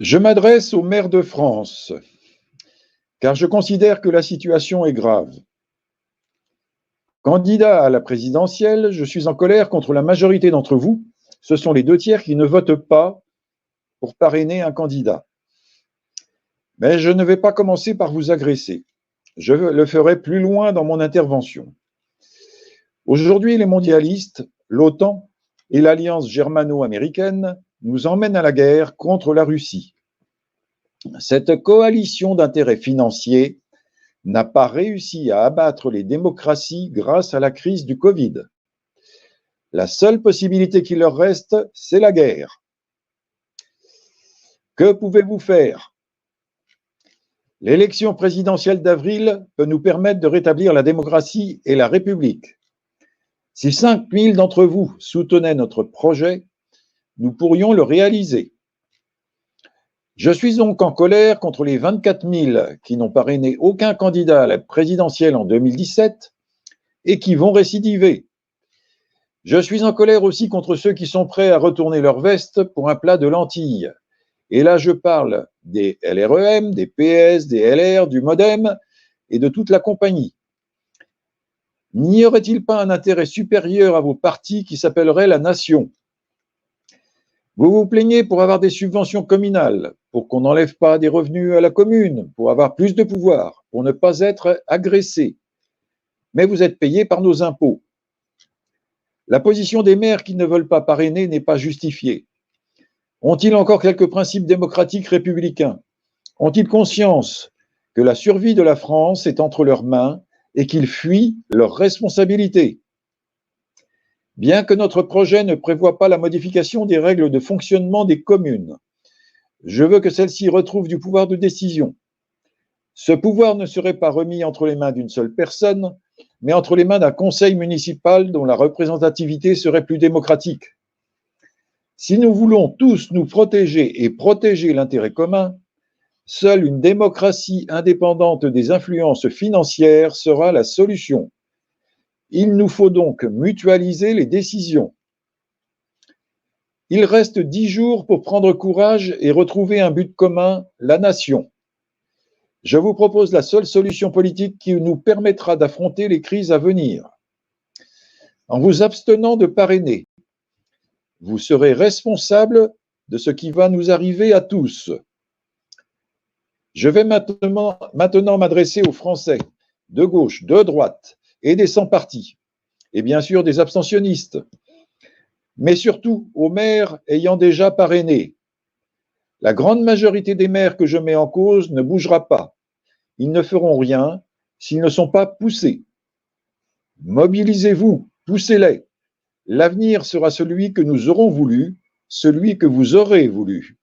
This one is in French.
Je m'adresse aux maires de France, car je considère que la situation est grave. Candidat à la présidentielle, je suis en colère contre la majorité d'entre vous. Ce sont les 2/3 qui ne votent pas pour parrainer un candidat. Mais je ne vais pas commencer par vous agresser. Je le ferai plus loin dans mon intervention. Aujourd'hui, les mondialistes, l'OTAN et l'Alliance germano-américaine nous emmènent à la guerre contre la Russie. Cette coalition d'intérêts financiers n'a pas réussi à abattre les démocraties grâce à la crise du Covid. La seule possibilité qui leur reste, c'est la guerre. Que pouvez-vous faire? L'élection présidentielle d'avril peut nous permettre de rétablir la démocratie et la République. Si 5000 d'entre vous soutenaient notre projet, nous pourrions le réaliser. Je suis donc en colère contre les 24 000 qui n'ont parrainé aucun candidat à la présidentielle en 2017 et qui vont récidiver. Je suis en colère aussi contre ceux qui sont prêts à retourner leur veste pour un plat de lentilles. Et là, je parle des LREM, des PS, des LR, du MoDem et de toute la compagnie. N'y aurait-il pas un intérêt supérieur à vos partis qui s'appellerait la nation? Vous vous plaignez pour avoir des subventions communales, pour qu'on n'enlève pas des revenus à la commune, pour avoir plus de pouvoir, pour ne pas être agressé. Mais vous êtes payé par nos impôts. La position des maires qui ne veulent pas parrainer n'est pas justifiée. Ont-ils encore quelques principes démocratiques républicains? Ont-ils conscience que la survie de la France est entre leurs mains et qu'ils fuient leurs responsabilités? Bien que notre projet ne prévoie pas la modification des règles de fonctionnement des communes, je veux que celles-ci retrouvent du pouvoir de décision. Ce pouvoir ne serait pas remis entre les mains d'une seule personne, mais entre les mains d'un conseil municipal dont la représentativité serait plus démocratique. Si nous voulons tous nous protéger et protéger l'intérêt commun, seule une démocratie indépendante des influences financières sera la solution. Il nous faut donc mutualiser les décisions. Il reste 10 jours pour prendre courage et retrouver un but commun, la nation. Je vous propose la seule solution politique qui nous permettra d'affronter les crises à venir. En vous abstenant de parrainer, vous serez responsable de ce qui va nous arriver à tous. Je vais maintenant m'adresser aux Français, de gauche, de droite et des sans-partis, et bien sûr des abstentionnistes, mais surtout aux maires ayant déjà parrainé. La grande majorité des maires que je mets en cause ne bougera pas. Ils ne feront rien s'ils ne sont pas poussés. Mobilisez-vous, poussez-les. L'avenir sera celui que nous aurons voulu, celui que vous aurez voulu.